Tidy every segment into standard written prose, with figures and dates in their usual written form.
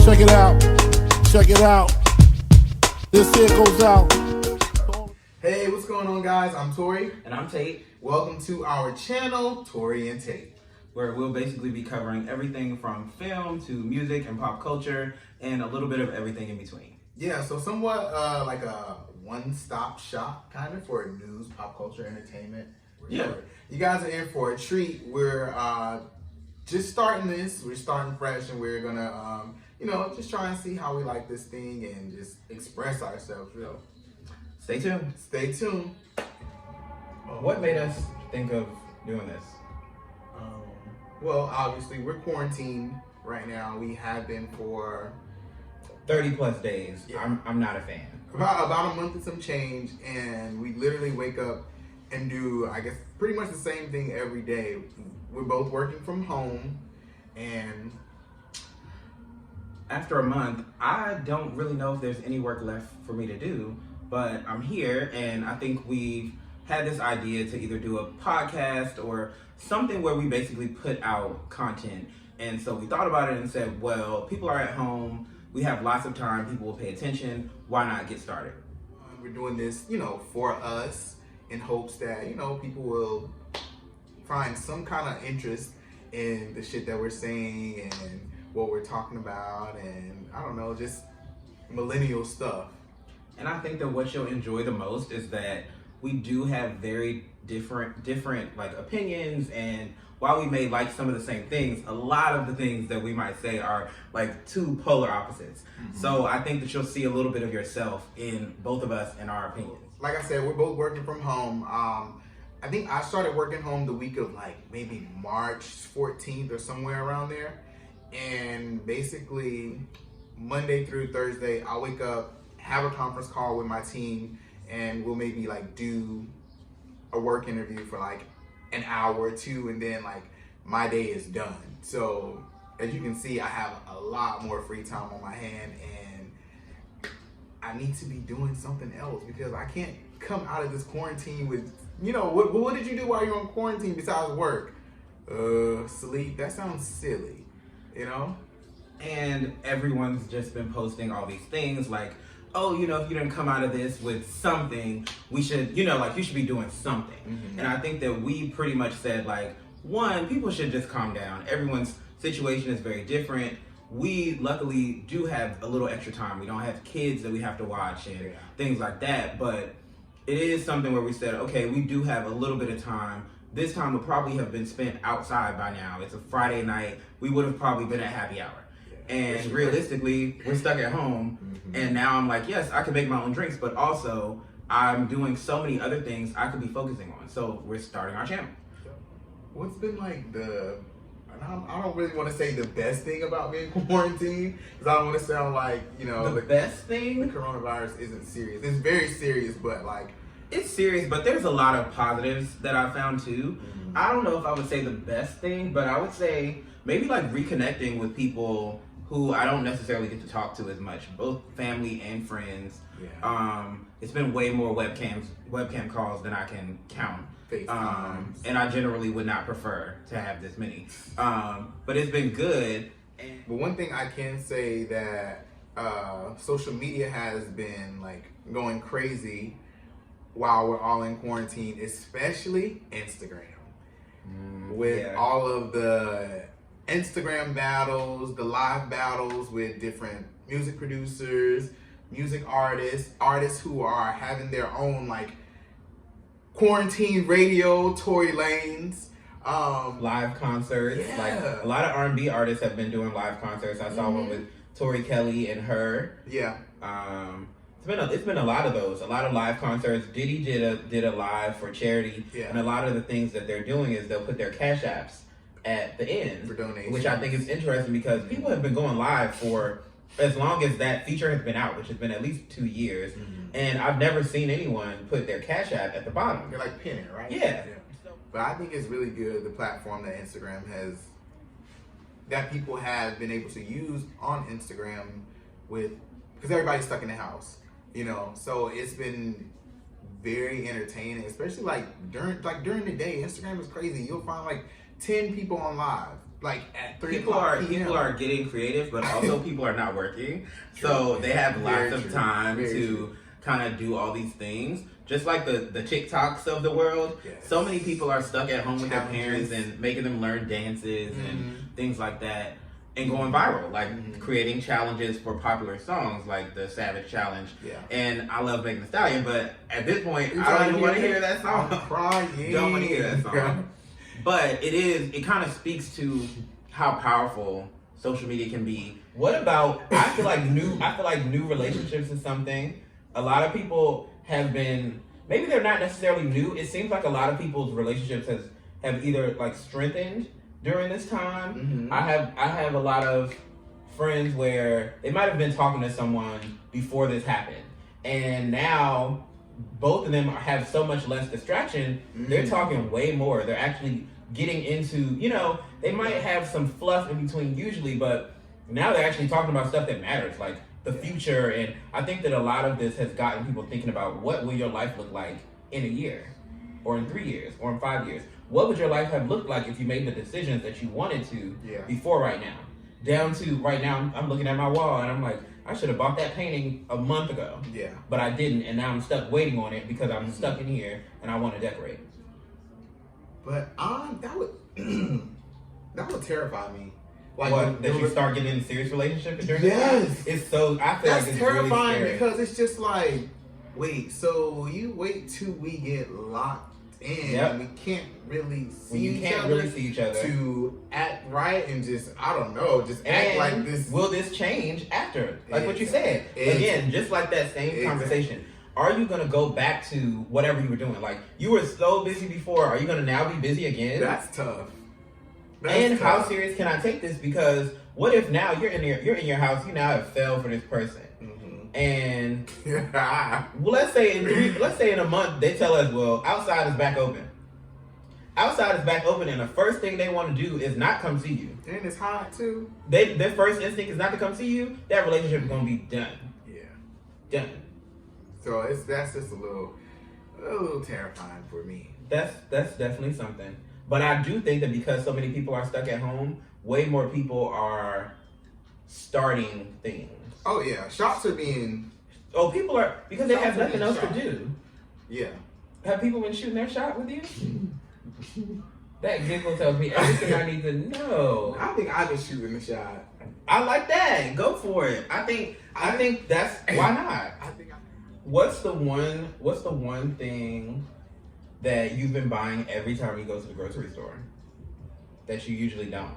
Check it out. Check it out. This here goes out. Hey, what's going on, guys? I'm Tory. And I'm Tate, Welcome to our channel, Tory and Tate. where we'll basically be covering everything from film to music and pop culture and a little bit of everything in between. Yeah, so somewhat like a one-stop shop kind of for news, pop culture, entertainment. Yeah. You guys are in for a treat. We're just starting this. We're starting fresh, and we're gonna, just try and see how we like this thing and just express ourselves. Really. Stay tuned. Stay tuned. What made us think of doing this? Well, obviously, we're quarantined right now. We have been for 30 plus days. Yeah. I'm not a fan. about a month and some change, and we literally wake up and do, I guess, pretty much the same thing every day. We're both working from home, and After a month, I don't really know if there's any work left for me to do, but I'm here, and I think we've had this idea to either do a podcast or something where we basically put out content. And so we thought about it and said, well, people are at home, we have lots of time, people will pay attention, why not get started? we're doing this, for us in hopes that, people will find some kind of interest in the shit that we're saying and what we're talking about, and I don't know, just millennial stuff. And I think that what you'll enjoy the most is that we do have very different like opinions, and while we may like some of the same things, a lot of the things that we might say are like two polar opposites. Mm-hmm. So I think that you'll see a little bit of yourself in both of us and our opinions. Like I said, we're both working from home. I think I started working home the week of like maybe March 14th or somewhere around there. And basically Monday through Thursday, I'll wake up, have a conference call with my team, and we'll maybe like do a work interview for like an hour or two, and then like my day is done. So as you can see, I have a lot more free time on my hand, and I need to be doing something else because I can't come out of this quarantine with, what did you do while you're on quarantine besides work? Sleep. That sounds silly, And everyone's just been posting all these things like, oh, if you didn't come out of this with something, we should, you should be doing something. Mm-hmm. And I think that we pretty much said like, one, people should just calm down. Everyone's situation is very different. We luckily do have a little extra time. We don't have kids that we have to watch and things like that. But it is something where we said, okay, we do have a little bit of time. This time would probably have been spent outside by now. It's a Friday night. We would have probably been at happy hour. And realistically, we're stuck at home. Mm-hmm. And now I'm like, yes, I can make my own drinks, but also I'm doing so many other things I could be focusing on. So we're starting our channel. What's been like I don't really want to say the best thing about being quarantined, because I don't want to sound like, the best thing? The coronavirus isn't serious. It's very serious, but like, it's serious, but there's a lot of positives that I found too. Mm-hmm. I don't know if I would say the best thing, but I would say maybe like reconnecting with people who I don't necessarily get to talk to as much, both family and friends. Yeah. It's been way more webcam calls than I can count. And I generally would not prefer to have this many. But it's been good. But one thing I can say that social media has been like going crazy while we're all in quarantine, especially Instagram. With all of the Instagram battles, the live battles with different music producers, music artists who are having their own like quarantine radio, Tory Lanes, live concerts. Yeah. Like a lot of R&B artists have been doing live concerts. I saw one with Tori Kelly and her. Yeah. It's been a lot of those, a lot of live concerts. Diddy did a live for charity, and a lot of the things that they're doing is they'll put their cash apps at the end for donations, which I think is interesting because people have been going live for as long as that feature has been out, which has been at least 2 years, and I've never seen anyone put their cash app at the bottom. They're like pin it, right? Yeah. But I think it's really good, the platform that Instagram has, that people have been able to use on Instagram because everybody's stuck in the house, so it's been very entertaining, especially like during the day. Instagram is crazy. You'll find like 10 people on live like at 3 people o'clock are PM. people are getting creative, but also people are not working, so they have lots of time to kind of do all these things. Just like the TikToks of the world, so many people are stuck at home with their parents and making them learn dances and things like that, and going viral, like creating challenges for popular songs like the Savage Challenge. And I love Megan Thee Stallion, but at this point, I don't even want to hear that song. I'm crying. Don't want to hear that song. But it kind of speaks to how powerful social media can be. What about, I feel like new relationships is something a lot of people have been, maybe they're not necessarily new. It seems like a lot of people's relationships have either like strengthened during this time. I have a lot of friends where they might have been talking to someone before this happened, and now both of them have so much less distraction. They're talking way more. They're actually getting into, they might have some fluff in between usually, but now they're actually talking about stuff that matters, like the future. And I think that a lot of this has gotten people thinking about, what will your life look like in a year, or in 3 years, or in 5 years? What would your life have looked like if you made the decisions that you wanted to before right now? Down to right now, I'm looking at my wall and I'm like, I should have bought that painting a month ago. But I didn't, and now I'm stuck waiting on it because I'm stuck in here and I want to decorate. But that would terrify me. Like what, that you start getting in a serious relationship during yes. this time? It's so, I feel that's like it's terrifying really because it's just like, wait, so you wait till we get locked in, we can't really see each other to act right and just, I don't know, just act like this. Will this change after? Like what you said. Again, just like that same conversation. Are you going to go back to whatever you were doing? Like, you were so busy before. Are you going to now be busy again? That's tough. How serious can I take this? Because what if now you're in your house, you now have fell for this person, and well, let's say in a month they tell us, well, outside is back open. Outside is back open, and the first thing they want to do is not come see you. And it's hot too. Their first instinct is not to come see you. That relationship is gonna be done. Done. So that's just a little terrifying for me. That's definitely something. But I do think that because so many people are stuck at home, way more people are starting things. Oh yeah, shops are being. Oh, people are, because they have nothing else to do. Yeah. Have people been shooting their shot with you? That giggle tells me everything I need to know. I think I've been shooting the shot. I like that. Go for it. I think that's, why not? What's the one thing that you've been buying every time you go to the grocery store that you usually don't?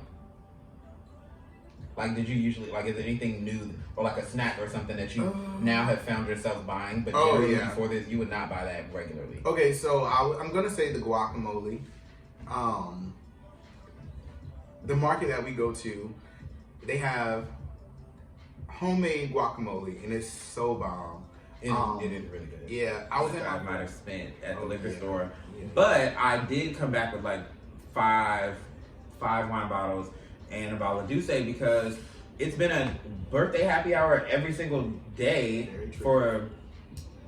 Like, did you usually, like, is there anything new, or like a snack or something that you now have found yourself buying, but before this you would not buy that regularly? Okay, so I'm gonna say the guacamole. The market that we go to, they have homemade guacamole, and it's so bomb. It is really good. Yeah, I might have spent at the liquor store, but I did come back with like five wine bottles and a bottle of Douce, because it's been a birthday happy hour every single day for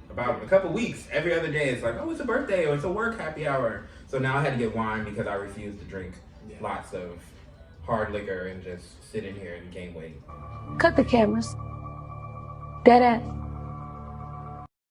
about a couple weeks. Every other day it's like, oh, it's a birthday or it's a work happy hour. So now I had to get wine because I refuse to drink lots of hard liquor and just sit in here and gain weight. Cut the cameras. Dead ass.